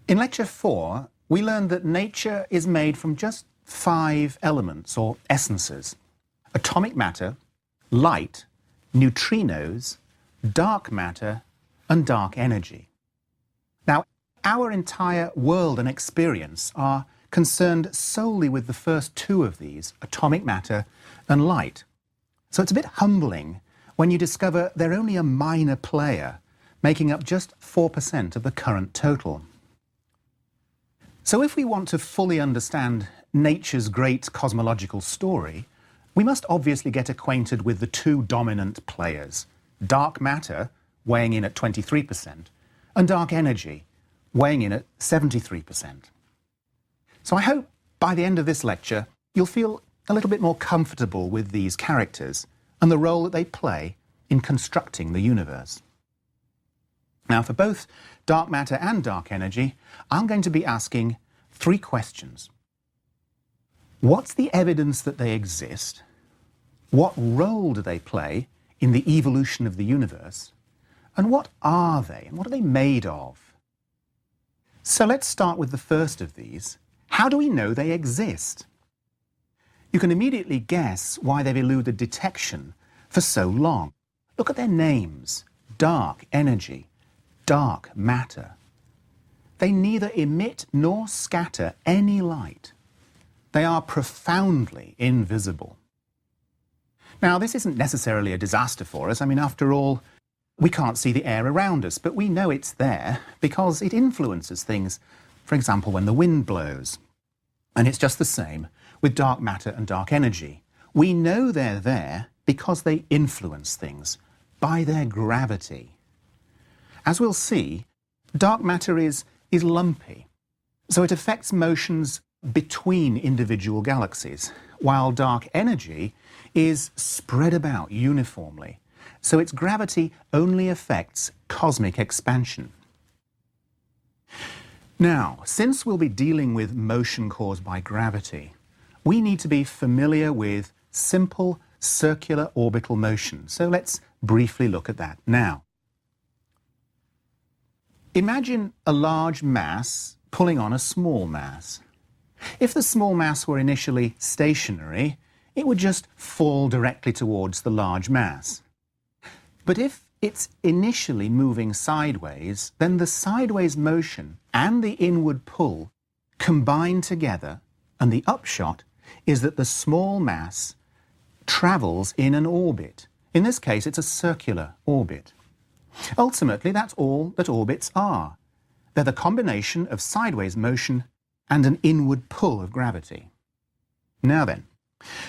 In Lecture 4, we learned that nature is made from just 5 elements or essences: atomic matter, light, neutrinos, dark matter, and dark energy. Now, our entire world and experience are concerned solely with the first 2 of these, atomic matter and light. So it's a bit humbling when you discover they're only a minor player, making up just 4% of the current total. So if we want to fully understand nature's great cosmological story, we must obviously get acquainted with the 2 dominant players: dark matter, weighing in at 23%, and dark energy, weighing in at 73%. So I hope by the end of this lecture you'll feel a little bit more comfortable with these characters and the role that they play in constructing the universe. Now, for both dark matter and dark energy, I'm going to be asking 3 questions. What's the evidence that they exist? What role do they play in the evolution of the universe? And what are they, and what are they made of? So let's start with the first of these. How do we know they exist? You can immediately guess why they've eluded detection for so long. Look at their names: dark energy, dark matter. They neither emit nor scatter any light. They are profoundly invisible. Now, this isn't necessarily a disaster for us. I mean, after all, we can't see the air around us, but we know it's there because it influences things. For example, when the wind blows. And it's just the same with dark matter and dark energy. We know they're there because they influence things by their gravity. As we'll see, dark matter is lumpy, so it affects motions between individual galaxies, while dark energy is spread about uniformly, so its gravity only affects cosmic expansion. Now, since we'll be dealing with motion caused by gravity, we need to be familiar with simple circular orbital motion. So let's briefly look at that now. Imagine a large mass pulling on a small mass. If the small mass were initially stationary, it would just fall directly towards the large mass. But if it's initially moving sideways, then the sideways motion and the inward pull combine together, and the upshot is that the small mass travels in an orbit. In this case, it's a circular orbit. Ultimately, that's all that orbits are. They're the combination of sideways motion and an inward pull of gravity. Now then,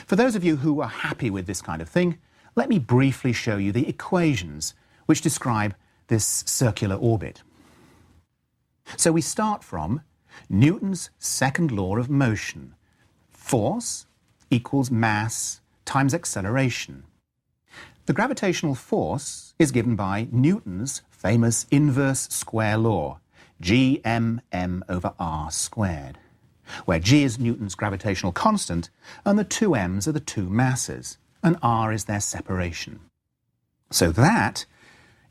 for those of you who are happy with this kind of thing, let me briefly show you the equations which describe this circular orbit. So we start from Newton's second law of motion. Force equals mass times acceleration. The gravitational force is given by Newton's famous inverse square law, g(m)m/r squared, where g is Newton's gravitational constant and the 2 m's are the 2 masses, and r is their separation. So that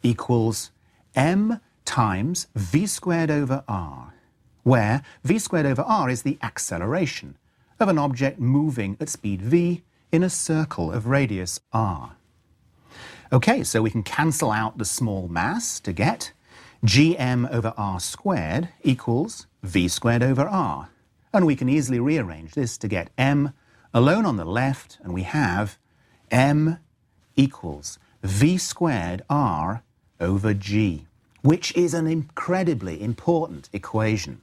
equals m times v squared over r, where v squared over r is the acceleration of an object moving at speed v in a circle of radius r. Okay, so we can cancel out the small mass to get gm/r squared equals v squared over r. And we can easily rearrange this to get m alone on the left, and we have m equals v squared r over g, which is an incredibly important equation.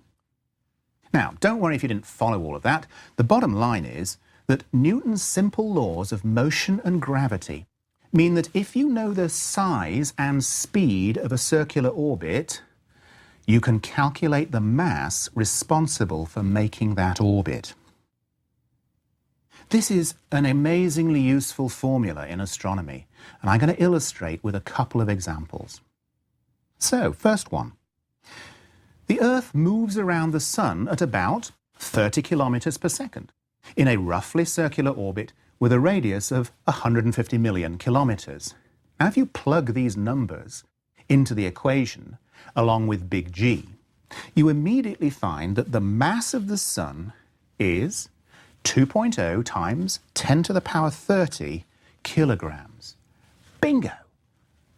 Now, don't worry if you didn't follow all of that. The bottom line is that Newton's simple laws of motion and gravity mean that if you know the size and speed of a circular orbit, you can calculate the mass responsible for making that orbit. This is an amazingly useful formula in astronomy, and I'm going to illustrate with a couple of examples. So, first one. The Earth moves around the Sun at about 30 kilometers per second in a roughly circular orbit with a radius of 150 million kilometers. Now, if you plug these numbers into the equation along with big G, you immediately find that the mass of the Sun is 2.0 times 10 to the power 30 kilograms. Bingo!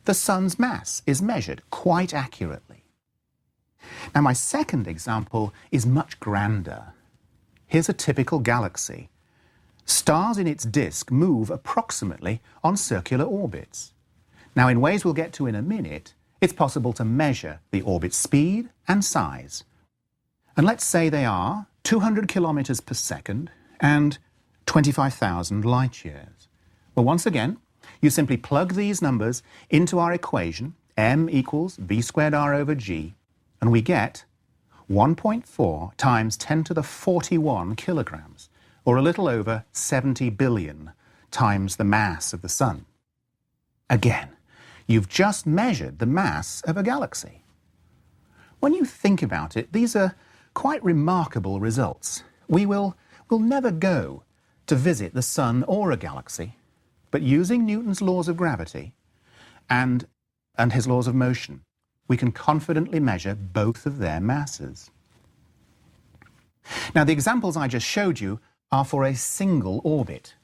The Sun's mass is measured quite accurately. Now, my second example is much grander. Here's a typical galaxy. Stars in its disk move approximately on circular orbits. Now, in ways we'll get to in a minute, it's possible to measure the orbit speed and size. And let's say they are 200 kilometers per second and 25,000 light years. Well, once again, you simply plug these numbers into our equation, m equals v squared r over g, and we get 1.4 times 10 to the 41 kilograms, or a little over 70 billion times the mass of the Sun. Again, you've just measured the mass of a galaxy. When you think about it, these are quite remarkable results. We'll never go to visit the Sun or a galaxy, but using Newton's laws of gravity and his laws of motion, we can confidently measure both of their masses. Now, the examples I just showed you are for a single orbit.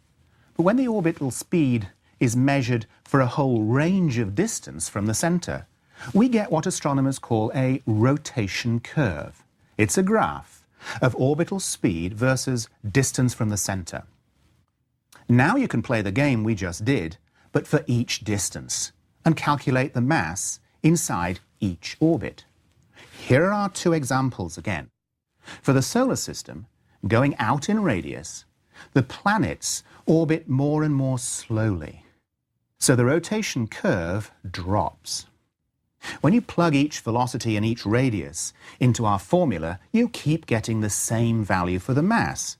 But when the orbital speed is measured for a whole range of distance from the center, we get what astronomers call a rotation curve. It's a graph of orbital speed versus distance from the center. Now you can play the game we just did, but for each distance, and calculate the mass inside each orbit. Here are our two examples again. For the solar system, going out in radius, the planets orbit more and more slowly. So the rotation curve drops. When you plug each velocity and each radius into our formula, you keep getting the same value for the mass,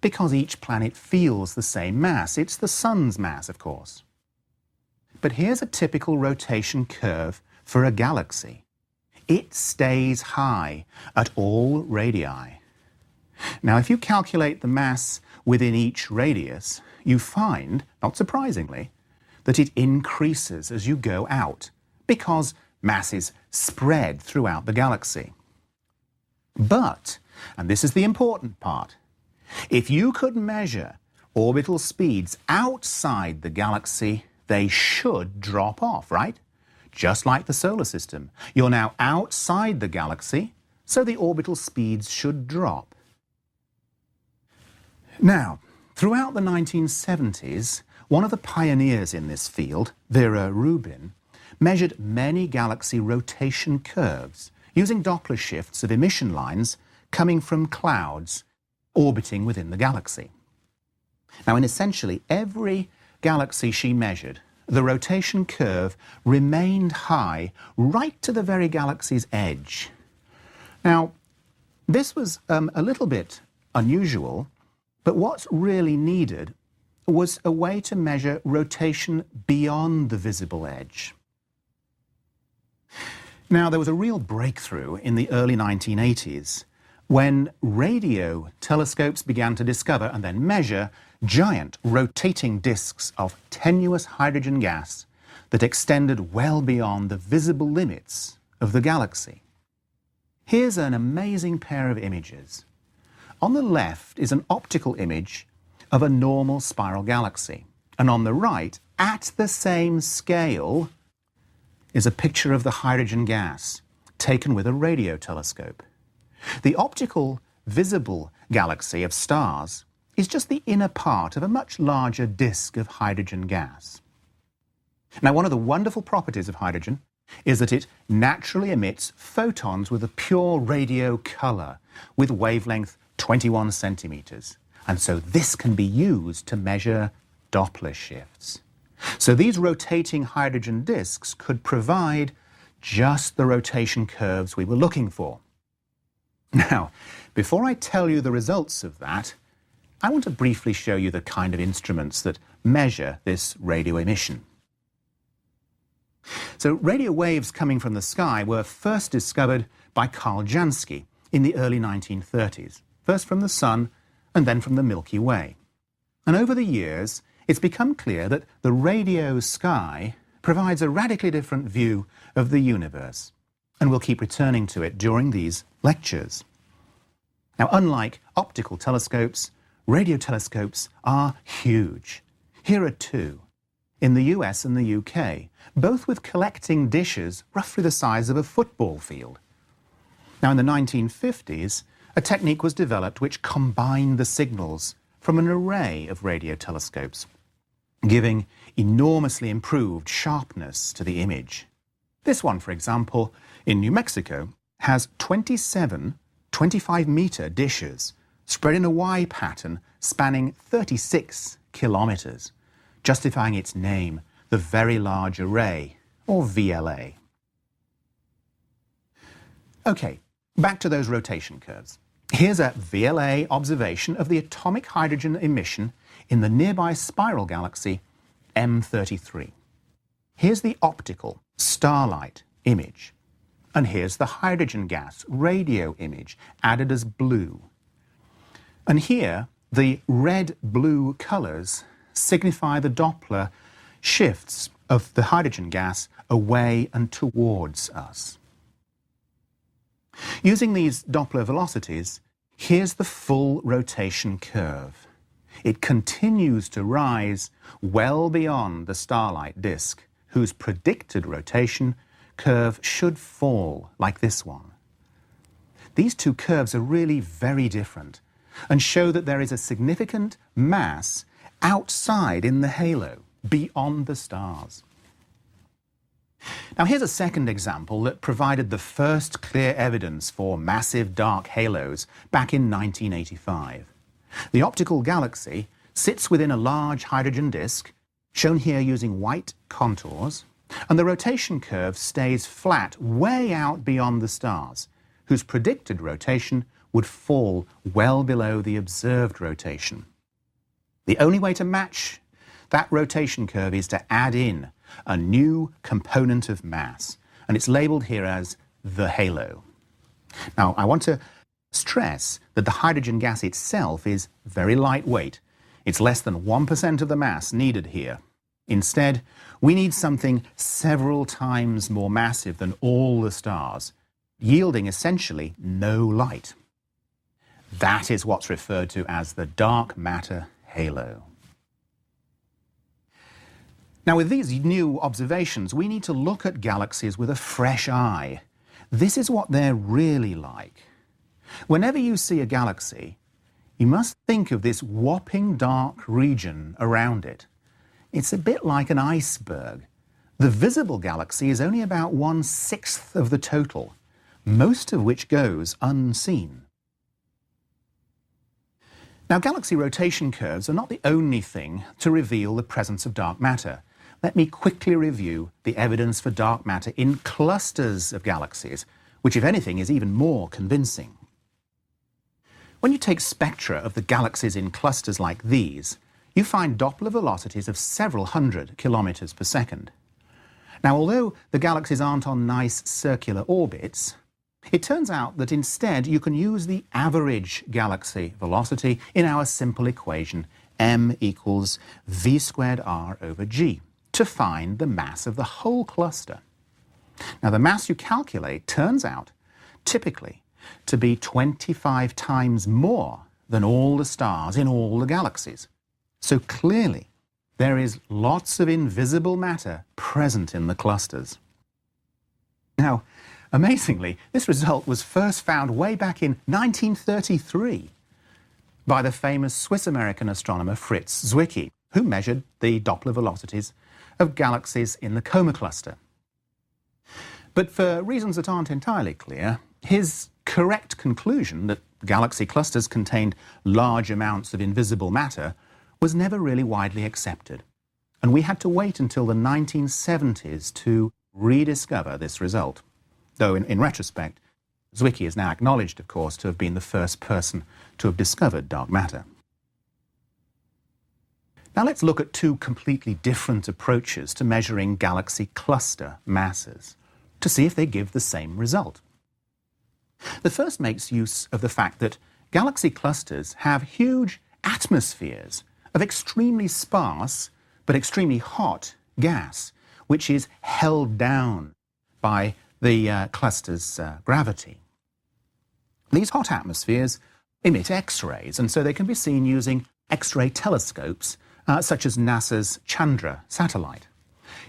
because each planet feels the same mass. It's the Sun's mass, of course. But here's a typical rotation curve for a galaxy. It stays high at all radii. Now, if you calculate the mass within each radius, you find, not surprisingly, that it increases as you go out, because mass is spread throughout the galaxy. But, and this is the important part, if you could measure orbital speeds outside the galaxy, they should drop off, right? Just like the solar system. You're now outside the galaxy, so the orbital speeds should drop. Now, throughout the 1970s, one of the pioneers in this field, Vera Rubin, measured many galaxy rotation curves using Doppler shifts of emission lines coming from clouds orbiting within the galaxy. Now, in essentially every galaxy she measured, the rotation curve remained high right to the very galaxy's edge. Now, this was a little bit unusual, but what's really needed was a way to measure rotation beyond the visible edge. Now, there was a real breakthrough in the early 1980s when radio telescopes began to discover and then measure giant rotating disks of tenuous hydrogen gas that extended well beyond the visible limits of the galaxy. Here's an amazing pair of images. On the left is an optical image of a normal spiral galaxy, and on the right, at the same scale, is a picture of the hydrogen gas taken with a radio telescope. The optical visible galaxy of stars is just the inner part of a much larger disk of hydrogen gas. Now, one of the wonderful properties of hydrogen is that it naturally emits photons with a pure radio color with wavelength 21 centimeters. And so this can be used to measure Doppler shifts. So these rotating hydrogen disks could provide just the rotation curves we were looking for. Now, before I tell you the results of that, I want to briefly show you the kind of instruments that measure this radio emission. So radio waves coming from the sky were first discovered by Karl Jansky in the early 1930s, first from the Sun and then from the Milky Way. And over the years, it's become clear that the radio sky provides a radically different view of the universe. and we'll keep returning to it during these lectures. Now, unlike optical telescopes, radio telescopes are huge. Here are two, in the US and the UK, both with collecting dishes roughly the size of a football field. Now, in the 1950s, a technique was developed which combined the signals from an array of radio telescopes, giving enormously improved sharpness to the image. This one, for example, in New Mexico, has 27 25-meter dishes spread in a Y pattern spanning 36 kilometers, justifying its name, the Very Large Array, or VLA. Okay, back to those rotation curves. Here's a VLA observation of the atomic hydrogen emission in the nearby spiral galaxy M33. Here's the optical starlight image, and here's the hydrogen gas radio image added as blue. And here, the red-blue colours signify the Doppler shifts of the hydrogen gas away and towards us. Using these Doppler velocities, here's the full rotation curve. It continues to rise well beyond the starlight disk, whose predicted rotation curve should fall like this one. These two curves are really very different and show that there is a significant mass outside in the halo, beyond the stars. Now, here's a second example that provided the first clear evidence for massive dark halos back in 1985. The optical galaxy sits within a large hydrogen disk, shown here using white contours, and the rotation curve stays flat way out beyond the stars, whose predicted rotation would fall well below the observed rotation. The only way to match that rotation curve is to add in a new component of mass, and it's labelled here as the halo. Now, I want to stress that the hydrogen gas itself is very lightweight. It's less than 1% of the mass needed here. Instead, we need something several times more massive than all the stars, yielding essentially no light. That is what's referred to as the dark matter halo. Now, with these new observations, we need to look at galaxies with a fresh eye. This is what they're really like. Whenever you see a galaxy, you must think of this whopping dark region around it. It's a bit like an iceberg. The visible galaxy is only about 1/6 of the total, most of which goes unseen. Now, galaxy rotation curves are not the only thing to reveal the presence of dark matter. Let me quickly review the evidence for dark matter in clusters of galaxies, which, if anything, is even more convincing. When you take spectra of the galaxies in clusters like these, you find Doppler velocities of several hundred kilometers per second. Now, although the galaxies aren't on nice circular orbits, it turns out that instead you can use the average galaxy velocity in our simple equation m equals v squared r over g to find the mass of the whole cluster. Now, the mass you calculate turns out typically to be 25 times more than all the stars in all the galaxies. So clearly, there is lots of invisible matter present in the clusters. Now, amazingly, this result was first found way back in 1933 by the famous Swiss-American astronomer Fritz Zwicky, who measured the Doppler velocities of galaxies in the Coma cluster. But for reasons that aren't entirely clear, his correct conclusion that galaxy clusters contained large amounts of invisible matter was never really widely accepted. And we had to wait until the 1970s to rediscover this result. Though in retrospect, Zwicky is now acknowledged, of course, to have been the first person to have discovered dark matter. Now let's look at two completely different approaches to measuring galaxy cluster masses to see if they give the same result. The first makes use of the fact that galaxy clusters have huge atmospheres of extremely sparse but extremely hot gas, which is held down by the cluster's gravity. These hot atmospheres emit X-rays, and so they can be seen using X-ray telescopes, such as NASA's Chandra satellite.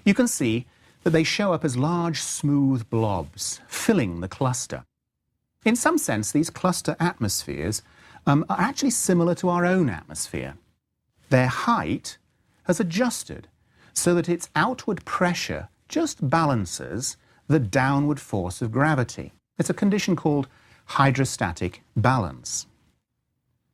You can see that they show up as large, smooth blobs filling the cluster. In some sense, these cluster atmospheres are actually similar to our own atmosphere. Their height has adjusted so that its outward pressure just balances the downward force of gravity. It's a condition called hydrostatic balance.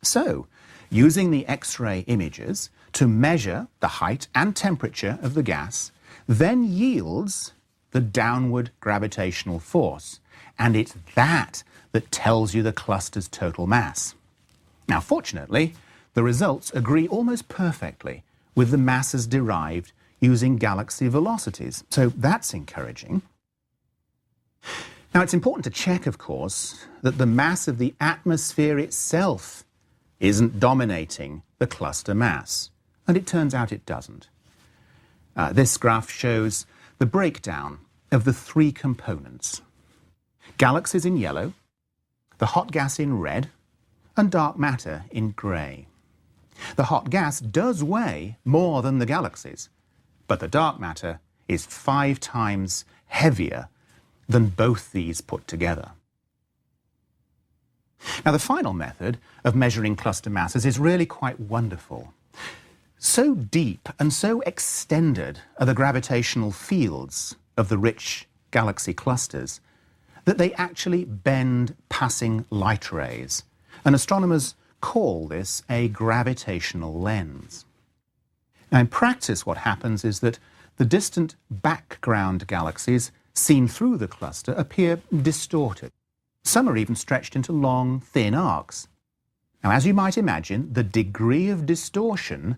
So, using the X-ray images to measure the height and temperature of the gas then yields the downward gravitational force, and it's that that tells you the cluster's total mass. Now, fortunately, the results agree almost perfectly with the masses derived using galaxy velocities, so that's encouraging. Now, it's important to check, of course, that the mass of the atmosphere itself isn't dominating the cluster mass, and it turns out it doesn't. This graph shows the breakdown of the three components: galaxies in yellow, the hot gas in red, and dark matter in grey. The hot gas does weigh more than the galaxies, but the dark matter is 5 times heavier than both these put together. Now, the final method of measuring cluster masses is really quite wonderful. So deep and so extended are the gravitational fields of the rich galaxy clusters that they actually bend passing light rays, and astronomers call this a gravitational lens. Now, in practice, what happens is that the distant background galaxies seen through the cluster appear distorted. Some are even stretched into long, thin arcs. Now, as you might imagine, the degree of distortion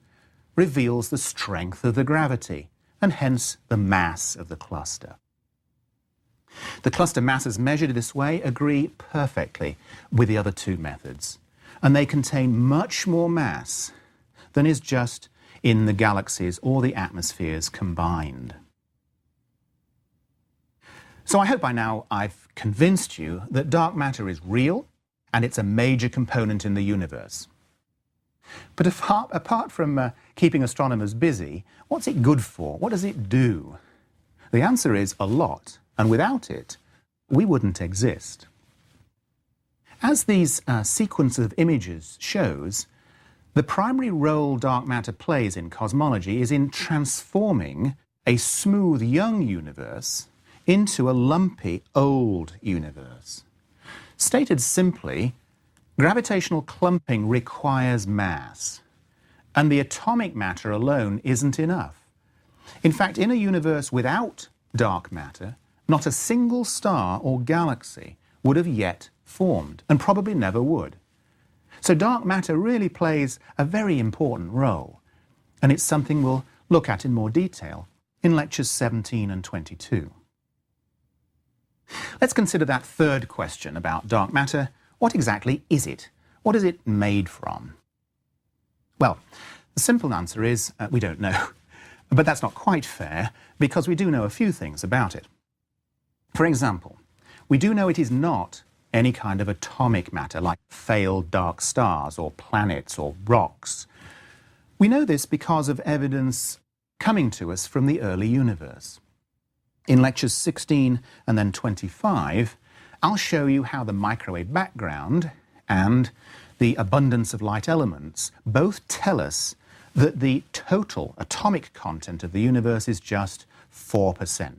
reveals the strength of the gravity, and hence the mass of the cluster. The cluster masses measured this way agree perfectly with the other two methods, and they contain much more mass than is just in the galaxies or the atmospheres combined. So I hope by now I've convinced you that dark matter is real and it's a major component in the universe. But apart from keeping astronomers busy, what's it good for? What does it do? The answer is a lot, and without it, we wouldn't exist. As these sequence of images shows, the primary role dark matter plays in cosmology is in transforming a smooth young universe into a lumpy old universe. Stated simply, gravitational clumping requires mass, and the atomic matter alone isn't enough. In fact, in a universe without dark matter, not a single star or galaxy would have yet formed, and probably never would. So dark matter really plays a very important role, and it's something we'll look at in more detail in lectures 17 and 22. Let's consider that third question about dark matter. What exactly is it? What is it made from? Well, the simple answer is we don't know. But that's not quite fair, because we do know a few things about it. For example, we do know it is not any kind of atomic matter like failed dark stars or planets or rocks. We know this because of evidence coming to us from the early universe. In lectures 16 and then 25, I'll show you how the microwave background and the abundance of light elements both tell us that the total atomic content of the universe is just 4%.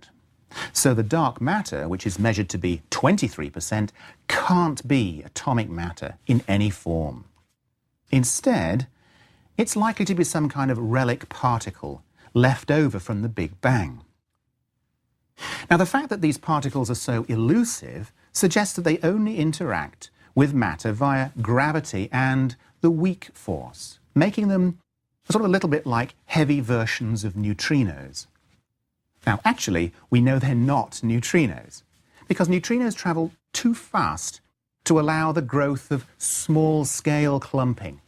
So the dark matter, which is measured to be 23%, can't be atomic matter in any form. Instead, it's likely to be some kind of relic particle left over from the Big Bang. Now, the fact that these particles are so elusive suggests that they only interact with matter via gravity and the weak force, making them sort of a little bit like heavy versions of neutrinos. Now, actually, we know they're not neutrinos, because neutrinos travel too fast to allow the growth of small-scale clumping.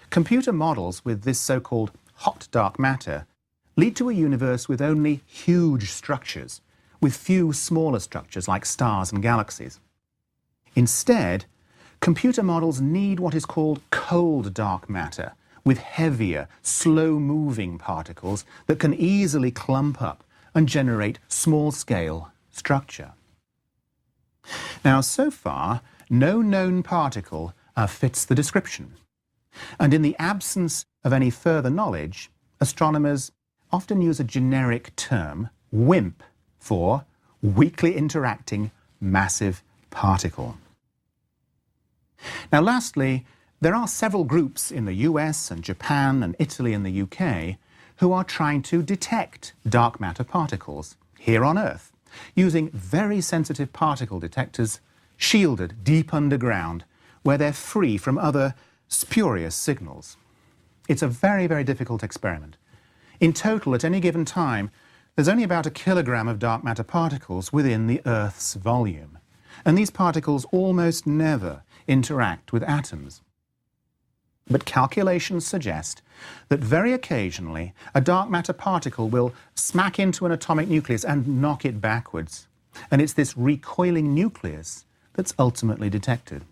Computer models with this so-called hot dark matter lead to a universe with only huge structures, with few smaller structures like stars and galaxies. Instead, computer models need what is called cold dark matter, with heavier, slow-moving particles that can easily clump up and generate small-scale structure. Now, so far, no known particle fits the description. And in the absence of any further knowledge, astronomers often use a generic term, WIMP, for weakly interacting massive particle. Now, lastly, there are several groups in the US and Japan and Italy and the UK who are trying to detect dark matter particles here on Earth using very sensitive particle detectors shielded deep underground where they're free from other spurious signals. It's a very, very difficult experiment. In total, at any given time, there's only about 1 kilogram of dark matter particles within the Earth's volume. And these particles almost never interact with atoms. But calculations suggest that very occasionally a dark matter particle will smack into an atomic nucleus and knock it backwards. And it's this recoiling nucleus that's ultimately detected.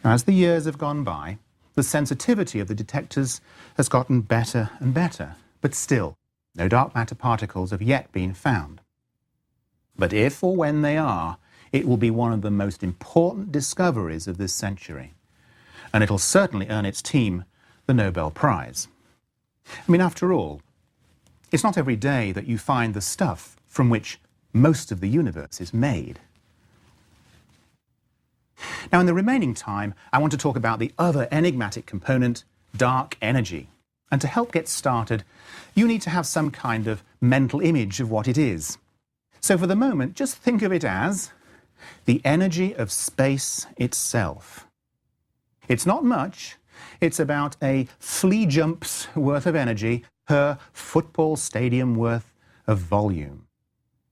Now, as the years have gone by, the sensitivity of the detectors has gotten better and better, but still, no dark matter particles have yet been found. But if or when they are, it will be one of the most important discoveries of this century. And it'll certainly earn its team the Nobel Prize. I mean, after all, it's not every day that you find the stuff from which most of the universe is made. Now, in the remaining time, I want to talk about the other enigmatic component, dark energy. And to help get started, you need to have some kind of mental image of what it is. So for the moment, just think of it as the energy of space itself. It's not much. It's about a flea jump's worth of energy per football stadium worth of volume.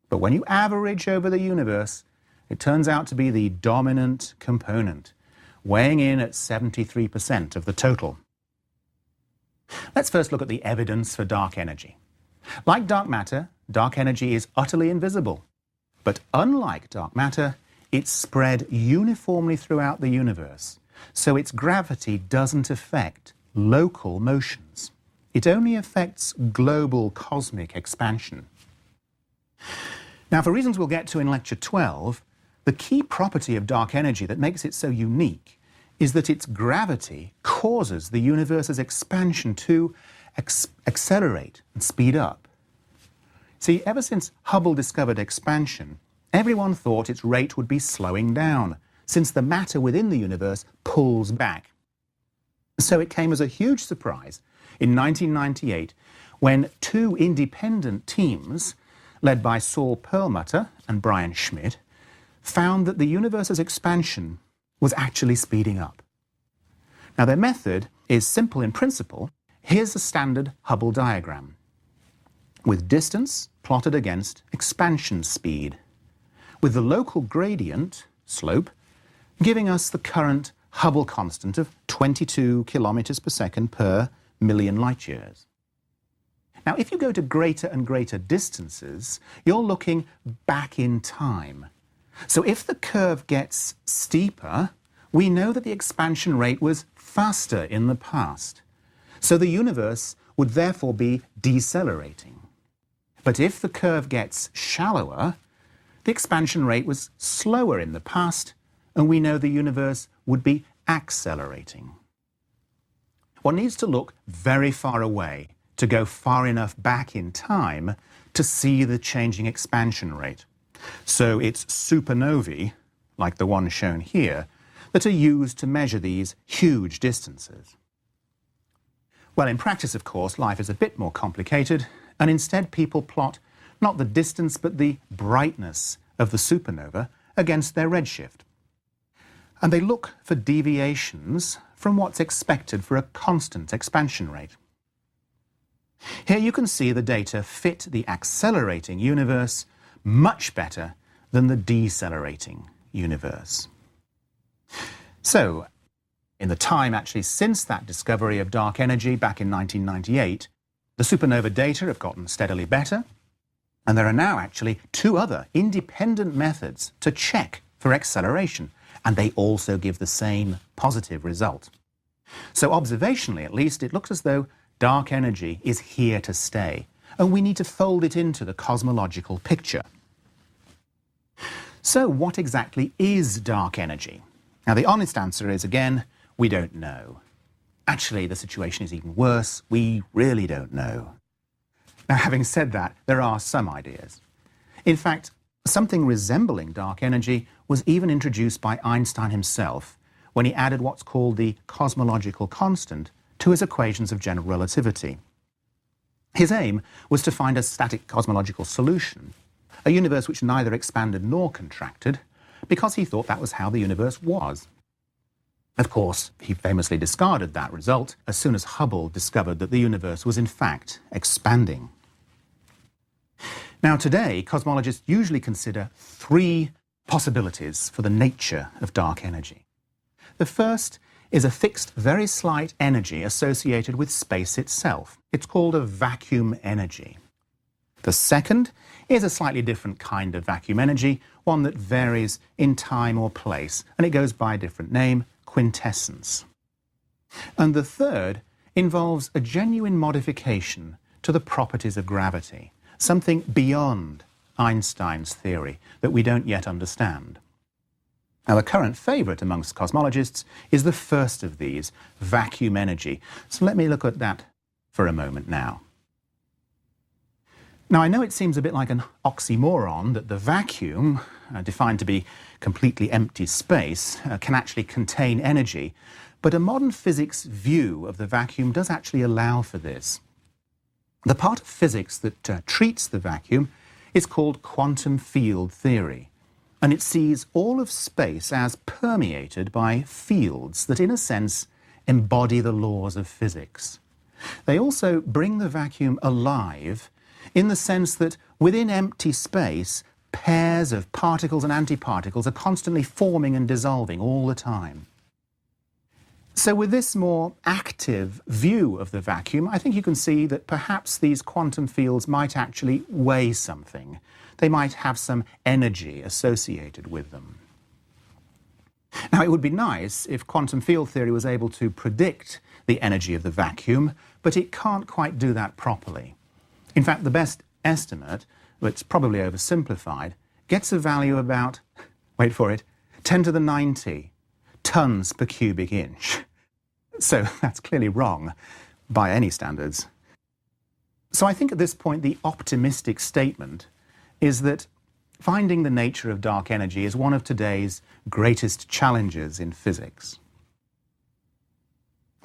But when you average over the universe, it turns out to be the dominant component, weighing in at 73% of the total. Let's first look at the evidence for dark energy. Like dark matter, dark energy is utterly invisible. But unlike dark matter, it's spread uniformly throughout the universe, so its gravity doesn't affect local motions. It only affects global cosmic expansion. Now, for reasons we'll get to in Lecture 12, the key property of dark energy that makes it so unique is that its gravity causes the universe's expansion to accelerate and speed up. See, ever since Hubble discovered expansion, everyone thought its rate would be slowing down, since the matter within the universe pulls back. So it came as a huge surprise in 1998 when 2 independent teams, led by Saul Perlmutter and Brian Schmidt, found that the universe's expansion was actually speeding up. Now, their method is simple in principle. Here's a standard Hubble diagram, with distance plotted against expansion speed, with the local gradient, slope, giving us the current Hubble constant of 22 kilometers per second per million light years. Now, if you go to greater and greater distances, you're looking back in time. So if the curve gets steeper, we know that the expansion rate was faster in the past. So the universe would therefore be decelerating. But if the curve gets shallower, the expansion rate was slower in the past, and we know the universe would be accelerating. One needs to look very far away to go far enough back in time to see the changing expansion rate. So it's supernovae, like the one shown here, that are used to measure these huge distances. Well, in practice, of course, life is a bit more complicated, and instead people plot not the distance but the brightness of the supernova against their redshift. And they look for deviations from what's expected for a constant expansion rate. Here you can see the data fit the accelerating universe much better than the decelerating universe. So, in the time actually since that discovery of dark energy back in 1998, the supernova data have gotten steadily better, And there are now actually two other independent methods to check for acceleration, and they also give the same positive result. So observationally, at least, it looks as though dark energy is here to stay, and we need to fold it into the cosmological picture. So what exactly is dark energy? Now, the honest answer is, again, we don't know. Actually, the situation is even worse. We really don't know. Now, having said that, there are some ideas. In fact, something resembling dark energy was even introduced by Einstein himself when he added what's called the cosmological constant to his equations of general relativity. His aim was to find a static cosmological solution, a universe which neither expanded nor contracted, because he thought that was how the universe was. Of course, he famously discarded that result as soon as Hubble discovered that the universe was in fact expanding. Now today, cosmologists usually consider three possibilities for the nature of dark energy. The first is a fixed, very slight energy associated with space itself. It's called a vacuum energy. The second is a slightly different kind of vacuum energy, one that varies in time or place, and it goes by a different name, quintessence. And the third involves a genuine modification to the properties of gravity, something beyond Einstein's theory that we don't yet understand. Now, the current favourite amongst cosmologists is the first of these, vacuum energy. So let me look at that for a moment now. Now, I know it seems a bit like an oxymoron that the vacuum, defined to be completely empty space, can actually contain energy, but a modern physics view of the vacuum does actually allow for this. The part of physics that treats the vacuum is called quantum field theory, and it sees all of space as permeated by fields that, in a sense, embody the laws of physics. They also bring the vacuum alive in the sense that within empty space, pairs of particles and antiparticles are constantly forming and dissolving all the time. So with this more active view of the vacuum, I think you can see that perhaps these quantum fields might actually weigh something. They might have some energy associated with them. Now, it would be nice if quantum field theory was able to predict the energy of the vacuum, but it can't quite do that properly. In fact, the best estimate, which is probably oversimplified, gets a value about, wait for it, 10 to the 90 tons per cubic inch. So that's clearly wrong by any standards. So I think at this point the optimistic statement is that finding the nature of dark energy is one of today's greatest challenges in physics.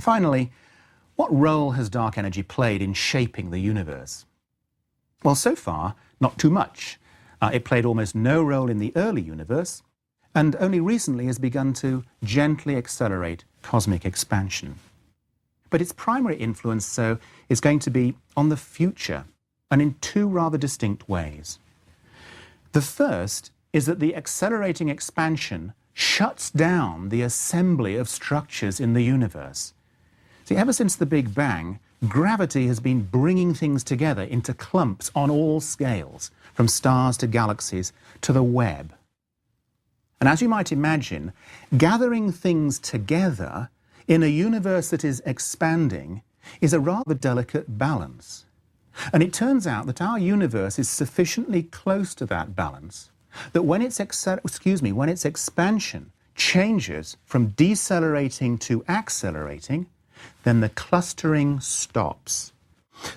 Finally, what role has dark energy played in shaping the universe? Well, so far, not too much. It played almost no role in the early universe, and only recently has begun to gently accelerate cosmic expansion. But its primary influence, so, is going to be on the future, and in two rather distinct ways. The first is that the accelerating expansion shuts down the assembly of structures in the universe. See, ever since the Big Bang, gravity has been bringing things together into clumps on all scales, from stars to galaxies to the web. And as you might imagine, gathering things together in a universe that is expanding is a rather delicate balance. And it turns out that our universe is sufficiently close to that balance that when its expansion changes from decelerating to accelerating, then the clustering stops.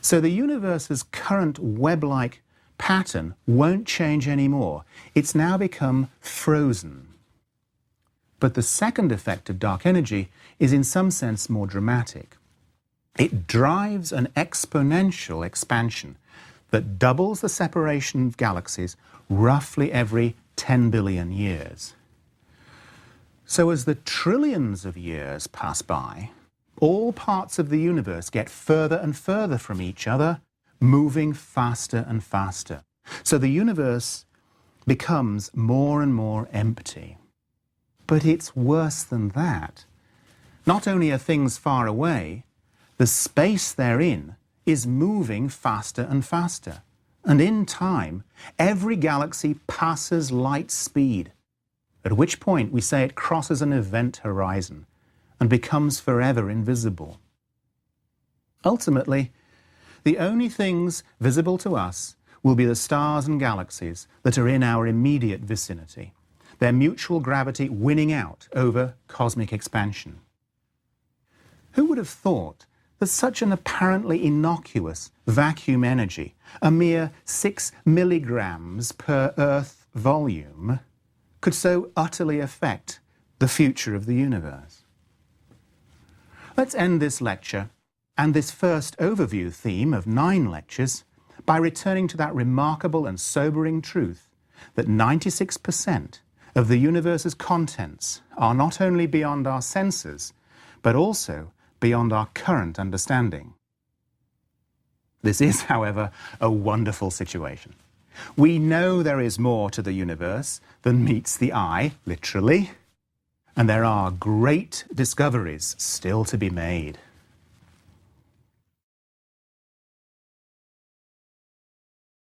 So the universe's current web-like pattern won't change anymore. It's now become frozen. But the second effect of dark energy is in some sense more dramatic. It drives an exponential expansion that doubles the separation of galaxies roughly every 10 billion years. So as the trillions of years pass by, all parts of the universe get further and further from each other, moving faster and faster. So the universe becomes more and more empty. But it's worse than that. Not only are things far away, the space they're in is moving faster and faster. And in time, every galaxy passes light speed, at which point we say it crosses an event horizon and becomes forever invisible. Ultimately, the only things visible to us will be the stars and galaxies that are in our immediate vicinity, their mutual gravity winning out over cosmic expansion. Who would have thought that such an apparently innocuous vacuum energy, a mere 6 milligrams per Earth volume, could so utterly affect the future of the universe? Let's end this lecture and this first overview theme of 9 lectures by returning to that remarkable and sobering truth that 96% of the universe's contents are not only beyond our senses, but also beyond our current understanding. This is, however, a wonderful situation. We know there is more to the universe than meets the eye, literally, and there are great discoveries still to be made.